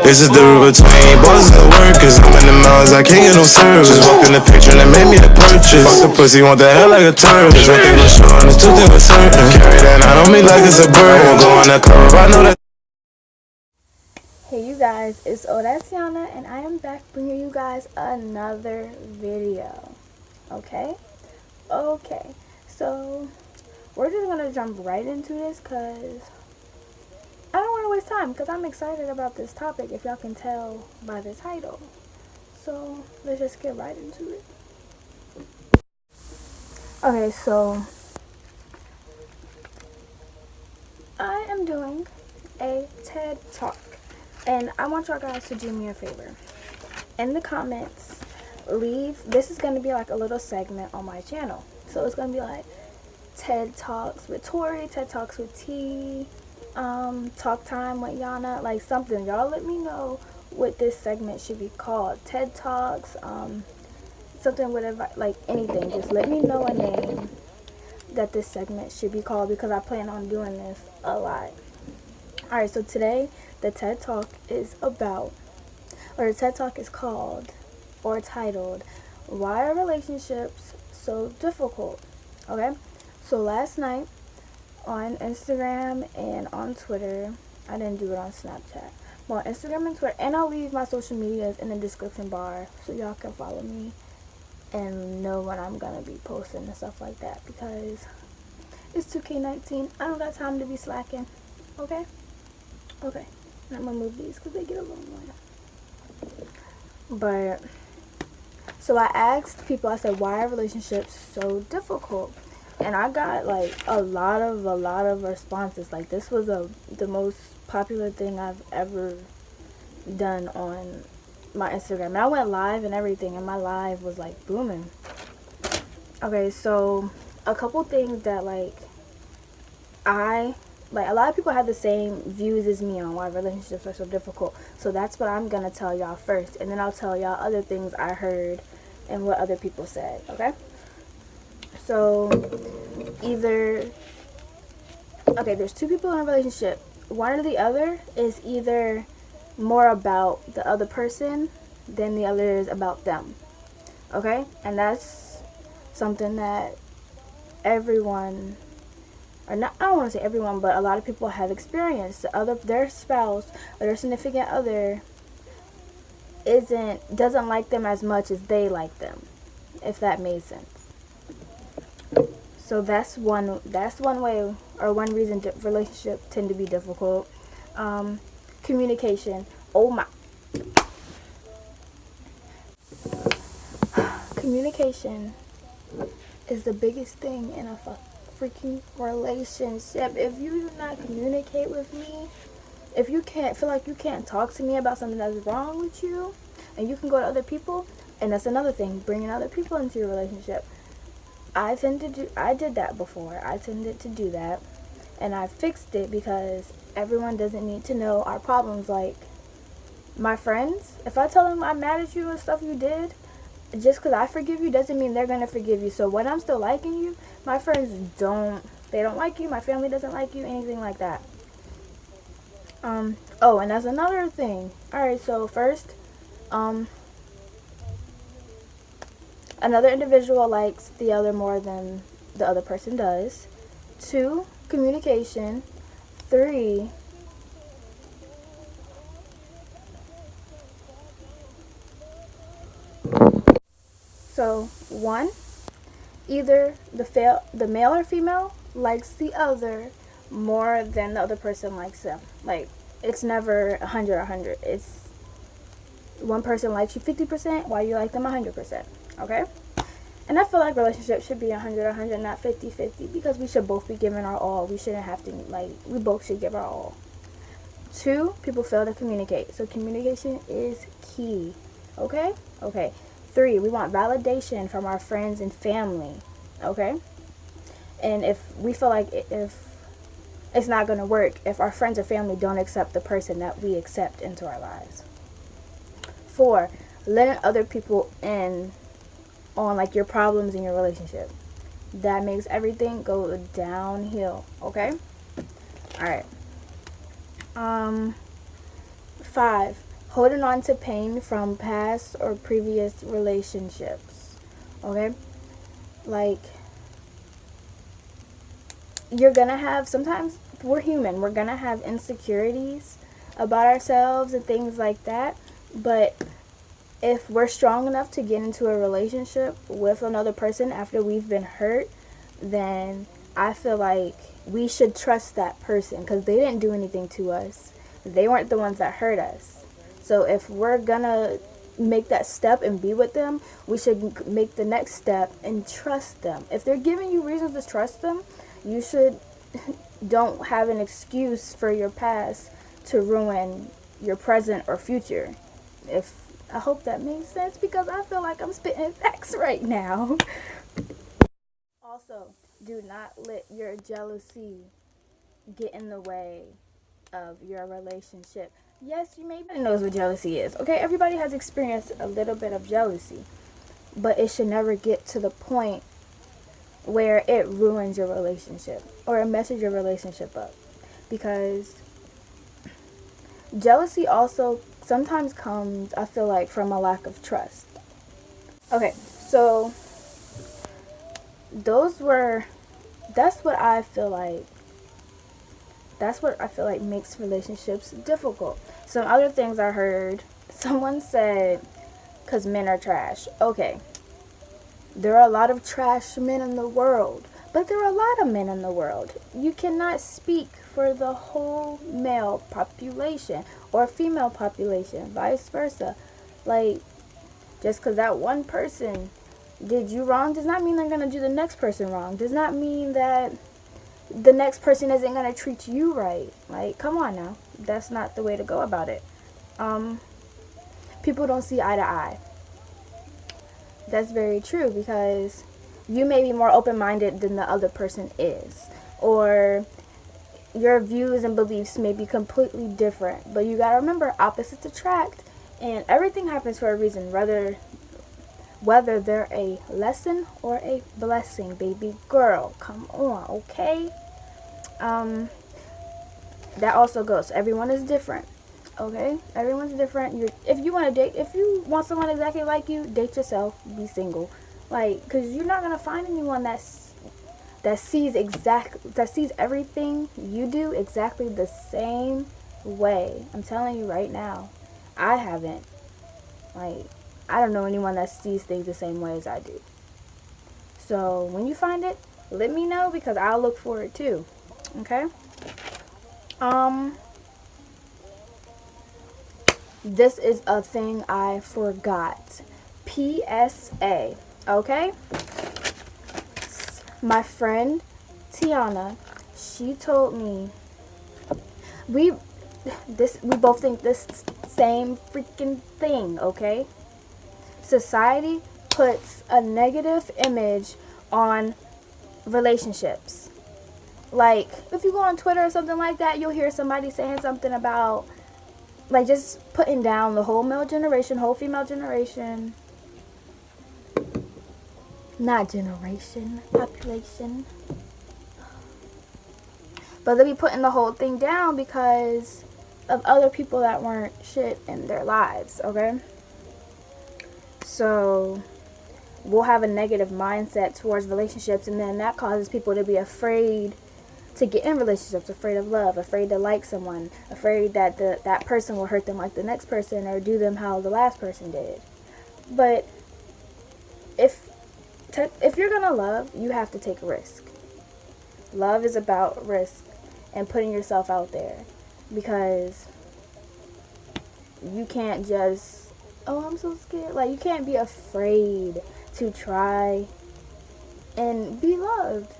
This is the difference between bosses and workers. I'm in the mountains, I can't get no service. Just walk in the picture and it made me the purchase. Fuck the pussy, want the hell like a turtle. There's one thing for sure and there's two things for certain. Carry that night on me like it's a bird. Won't go on that club, I know that. Hey you guys, it's Odessiana and I am back bringing you guys another video. Okay, so we're just gonna jump right into this because I don't want to waste time because I'm excited about this topic, if y'all can tell by the title. So let's just get right into it. Okay, so I am doing a TED Talk and I want y'all guys to do me a favor. In the comments, this is going to be like a little segment on my channel. So it's going to be like TED Talks with Tori, TED Talks with T, Talk Time with Yana, like something. Y'all let me know what this segment should be called. TED Talks, something with like anything. Just let me know a name that this segment should be called because I plan on doing this a lot. Alright, so today the TED Talk is about, or the TED Talk is called or titled, Why Are Relationships So Difficult? Okay, so last night on Instagram and on Twitter, I didn't do it on Snapchat, but on Instagram and Twitter, and I'll leave my social medias in the description bar so y'all can follow me and know when I'm gonna be posting and stuff like that because it's 2K19. I don't got time to be slacking. Okay, I'm gonna move these because they get a little annoying. But so I asked people, I said, why are relationships so difficult? And I got like a lot of responses. Like this was the most popular thing I've ever done on my Instagram. And I went live and everything, and my live was like booming. Okay, so a couple things that like a lot of people have the same views as me on why relationships are so difficult. So that's what I'm gonna tell y'all first, and then I'll tell y'all other things I heard and what other people said. Okay, so there's two people in a relationship. One or the other is either more about the other person than the other is about them. Okay, and that's something that everyone, or not, I don't want to say everyone, but a lot of people have experienced. Their spouse or their significant other doesn't like them as much as they like them, if that made sense. So that's one way, or one reason relationships tend to be difficult. Communication. Oh my. Communication is the biggest thing in a freaking relationship. If you do not communicate with me, if you can't feel like you can't talk to me about something that's wrong with you, and you can go to other people, and that's another thing, bringing other people into your relationship. I did that before. I tended to do that, and I fixed it because everyone doesn't need to know our problems. Like my friends, if I tell them I'm mad at you and stuff you did, just because I forgive you doesn't mean they're going to forgive you. So when I'm still liking you, my friends don't like you, my family doesn't like you, anything like that. Oh, and that's another thing. Alright, so first, another individual likes the other more than the other person does. 2, communication. 3, so 1, either the male or female likes the other more than the other person likes them. Like it's never 100. It's one person likes you 50% while you like them 100%. Okay, and I feel like relationships should be 100, not 50-50, because we should both be giving our all. We shouldn't have to, like, we both should give our all. 2, people fail to communicate, so communication is key. Okay. 3, we want validation from our friends and family. Okay, and if we feel like if it's not going to work if our friends or family don't accept the person that we accept into our lives. 4, letting other people in on like your problems in your relationship. That makes everything go downhill. Okay, all right. 5, holding on to pain from past or previous relationships. Okay? Like, you're gonna have, sometimes we're human, we're gonna have insecurities about ourselves and things like that. But if we're strong enough to get into a relationship with another person after we've been hurt, then I feel like we should trust that person because they didn't do anything to us. They weren't the ones that hurt us. So if we're gonna make that step and be with them, we should make the next step and trust them. If they're giving you reasons to trust them, you should don't have an excuse for your past to ruin your present or future. If I hope that makes sense because I feel like I'm spitting facts right now. Also, do not let your jealousy get in the way of your relationship. Yes, you maybe knows what jealousy is. Okay, everybody has experienced a little bit of jealousy, but it should never get to the point where it ruins your relationship or it messes your relationship up. Because jealousy also sometimes comes, I feel like, from a lack of trust. Okay, so that's what I feel like makes relationships difficult. Some other things I heard, someone said, because men are trash. Okay, there are a lot of trash men in the world, but there are a lot of men in the world. You cannot speak for the whole male population or female population, vice versa. Like, just because that one person did you wrong does not mean they're going to do the next person wrong. Does not mean that the next person isn't going to treat you right. Like, come on now. That's not the way to go about it. People don't see eye to eye. That's very true because you may be more open-minded than the other person is. Or your views and beliefs may be completely different. But you got to remember, opposites attract. And everything happens for a reason, whether they're a lesson or a blessing, baby girl. Come on, okay? That also goes. Everyone is different, okay? Everyone's different. If you want someone exactly like you, date yourself. Be single, like, cause you're not gonna find anyone that sees everything you do exactly the same way. I'm telling you right now, I haven't. Like, I don't know anyone that sees things the same way as I do. So when you find it, let me know because I'll look for it too. Okay? This is a thing I forgot. PSA. Okay? My friend Tiana, she told me we both think this same freaking thing, okay? Society puts a negative image on relationships. Like, if you go on Twitter or something like that, you'll hear somebody saying something about, like, just putting down the whole male generation, whole female generation. Not generation, population. But they'll be putting the whole thing down because of other people that weren't shit in their lives, okay? So we'll have a negative mindset towards relationships, and then that causes people to be afraid to get in relationships, afraid of love, afraid to like someone, afraid that that person will hurt them like the next person or do them how the last person did. But if you're gonna love, you have to take a risk. Love is about risk and putting yourself out there, because you can't just, oh, I'm so scared. Like, you can't be afraid to try and be loved.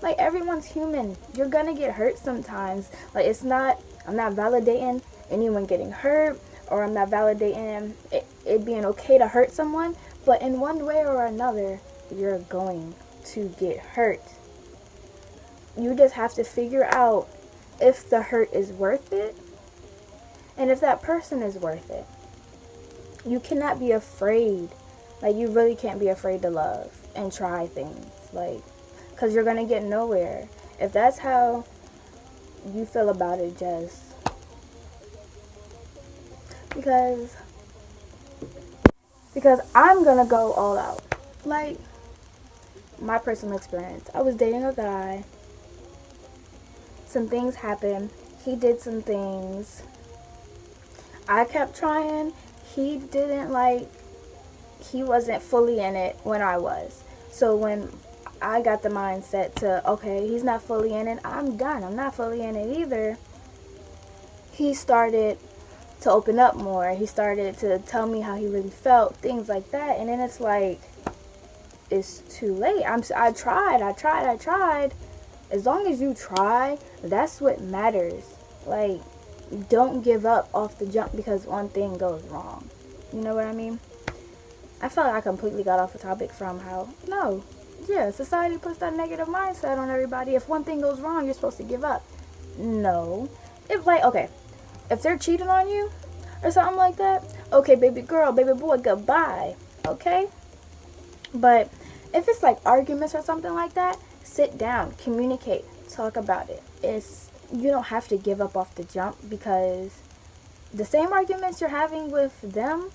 Like, everyone's human. You're gonna get hurt sometimes. Like, I'm not validating anyone getting hurt, or I'm not validating it being okay to hurt someone, but in one way or another, you're going to get hurt. You just have to figure out if the hurt is worth it, and if that person is worth it. You cannot be afraid. Like, you really can't be afraid to love and try things. Like, because you're going to get nowhere. If that's how you feel about it, just because I'm gonna go all out. Like, my personal experience, I was dating a guy, some things happened, he did some things, I kept trying, he didn't, like, he wasn't fully in it when I was. So when I got the mindset to, okay, he's not fully in it, I'm done, I'm not fully in it either, he started to open up more. He started to tell me how he really felt, things like that. And then it's like, it's too late. I tried. As long as you try, that's what matters. Like, don't give up off the jump because one thing goes wrong. You know what I mean? I felt like I completely got off the topic from how, no, yeah, society puts that negative mindset on everybody. If one thing goes wrong, you're supposed to give up. No. If, like, okay, if they're cheating on you or something like that, okay, baby girl, baby boy, goodbye, okay? But if it's like arguments or something like that, sit down, communicate, talk about it. You don't have to give up off the jump, because the same arguments you're having with them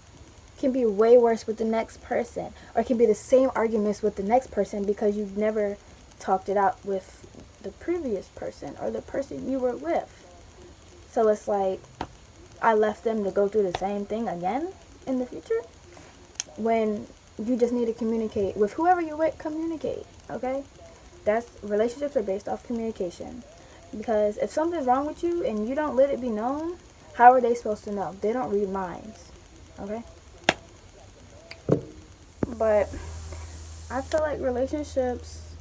can be way worse with the next person, or it can be the same arguments with the next person because you've never talked it out with the previous person or the person you were with. So it's like, I left them to go through the same thing again in the future, when you just need to communicate with whoever you're with. Communicate, okay? Relationships are based off communication, because if something's wrong with you and you don't let it be known, how are they supposed to know? They don't read minds, okay? But I feel like relationships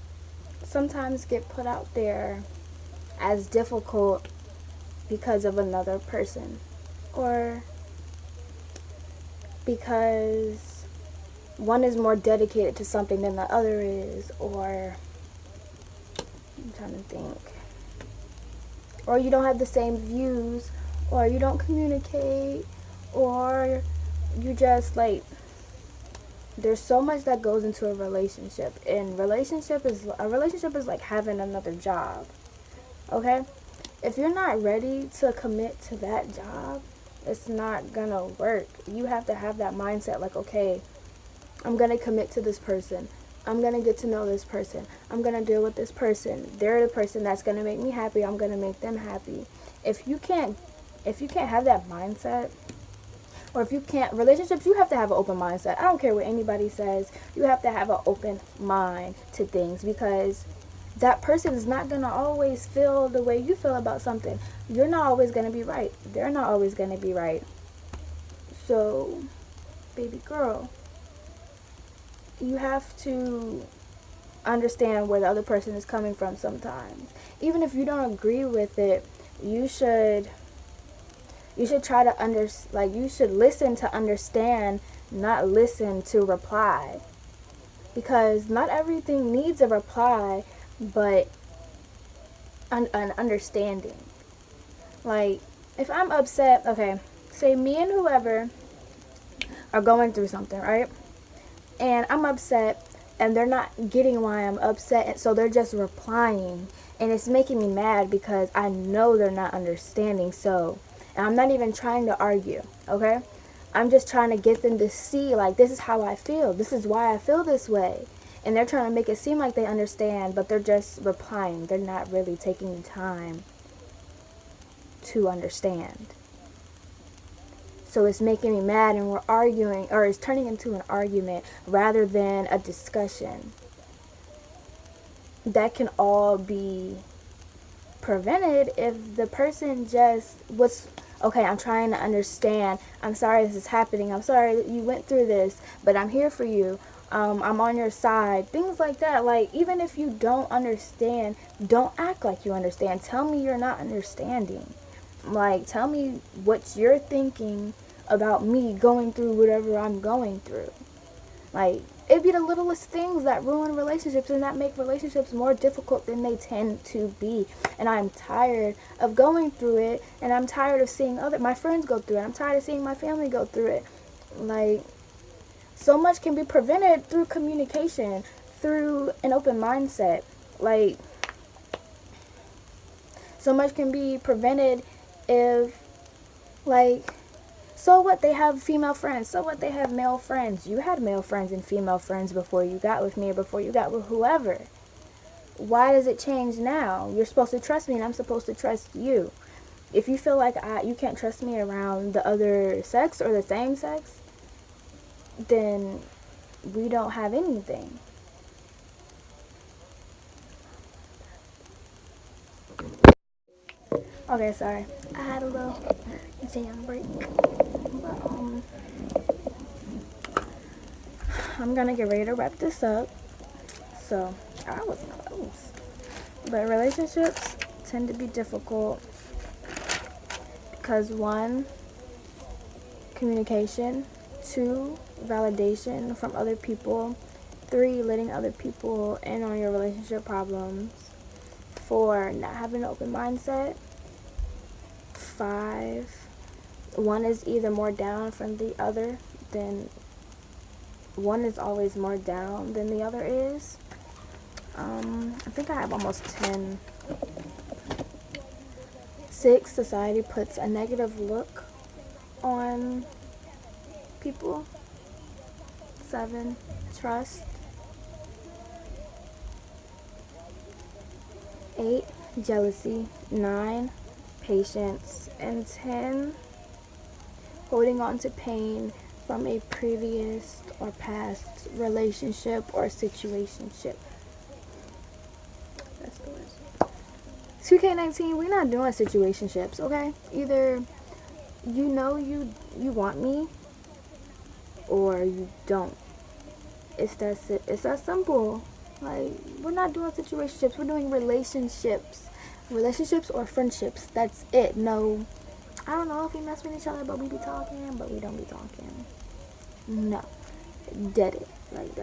sometimes get put out there as difficult because of another person, or because one is more dedicated to something than the other is, or I'm trying to think, or you don't have the same views, or you don't communicate, or you just, like, there's so much that goes into a relationship, and a relationship is like having another job, okay? If you're not ready to commit to that job, it's not gonna work. You have to have that mindset, like, okay, I'm gonna commit to this person, I'm gonna get to know this person, I'm gonna deal with this person, they're the person that's gonna make me happy, I'm gonna make them happy. If you can't have that mindset, or if you can't, relationships, you have to have an open mindset. I don't care what anybody says, you have to have an open mind to things, because that person is not going to always feel the way you feel about something. You're not always going to be right. They're not always going to be right. So, baby girl, you have to understand where the other person is coming from sometimes. Even if you don't agree with it, you should try to you should listen to understand, not listen to reply. Because not everything needs a reply, but an understanding. Like, if I'm upset, okay, say me and whoever are going through something, right? And I'm upset, and they're not getting why I'm upset, and so they're just replying, and it's making me mad because I know they're not understanding. So, and I'm not even trying to argue, okay? I'm just trying to get them to see, like, this is how I feel, this is why I feel this way. And they're trying to make it seem like they understand, but they're just replying. They're not really taking the time to understand. So it's making me mad, and we're arguing, or it's turning into an argument rather than a discussion. That can all be prevented if the person just was, okay, I'm trying to understand. I'm sorry this is happening. I'm sorry that you went through this, but I'm here for you. I'm on your side. Things like that. Like, even if you don't understand, don't act like you understand. Tell me you're not understanding. Like, tell me what you're thinking about me going through whatever I'm going through. Like, it'd be the littlest things that ruin relationships and that make relationships more difficult than they tend to be. And I'm tired of going through it, and I'm tired of seeing my friends go through it. I'm tired of seeing my family go through it. Like, so much can be prevented through communication, through an open mindset. Like, so much can be prevented if, like, So what? They have female friends. So what? They have male friends. You had male friends and female friends before you got with me or before you got with whoever. Why does it change now? You're supposed to trust me and I'm supposed to trust you. If you feel like you can't trust me around the other sex or the same sex, then we don't have anything. Okay, sorry. I had a little jam break. But, I'm gonna get ready to wrap this up. So, I was close. But relationships tend to be difficult because 1, communication, 2, validation from other people, 3, letting other people in on your relationship problems, 4, not having an open mindset, 5, one is either more down from the other than one is always more down than the other is. I think I have almost 10. 6, society puts a negative look on people. 7, trust. 8, jealousy. 9, patience. And 10, holding on to pain from a previous or past relationship or situationship. That's the worst. 2K19, we're not doing situationships, okay? Either you know you want me or you don't. It's that simple. Like, we're not doing situationships, we're doing relationships. Relationships or friendships. That's it. No, I don't know if we mess with each other, but we be talking, but we don't be talking. No. Dead it. Like,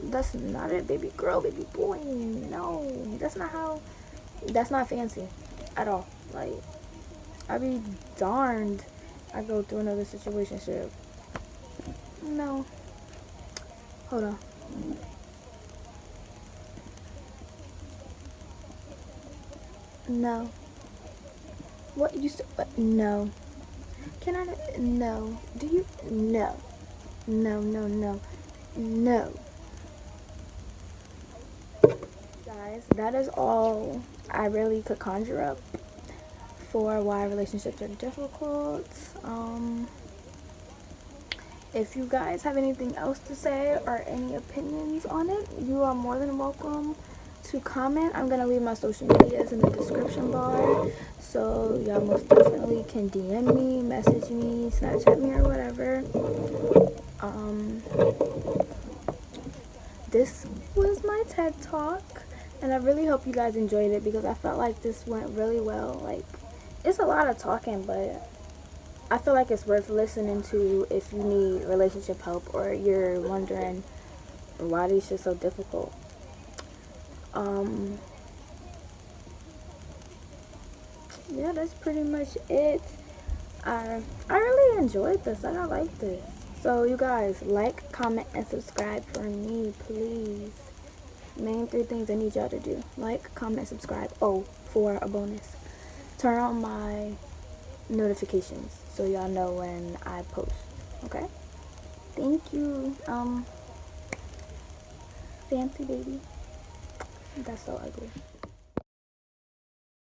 that's not it, baby girl, baby boy. No. That's not fancy at all. Like, I'd be darned I go through another situationship. No. Hold on. No. What you said? No. Can I? No. Do you? No. No, no, no. No. Guys, that is all I really could conjure up for why relationships are difficult. If you guys have anything else to say or any opinions on it, you are more than welcome to comment. I'm gonna leave my social medias in the description bar, so y'all most definitely can DM me, message me, Snapchat me, or whatever. This was my TED Talk, and I really hope you guys enjoyed it because I felt like this went really well. Like, it's a lot of talking, but I feel like it's worth listening to if you need relationship help or you're wondering why these shit so difficult. Yeah, that's pretty much it. I really enjoyed this. I like this. So you guys, like, comment, and subscribe for me, please. Main 3 things I need y'all to do: like, comment, subscribe. Oh, for a bonus, turn on my notifications so y'all know when I post. Okay? Thank you. Fancy baby. That's so ugly.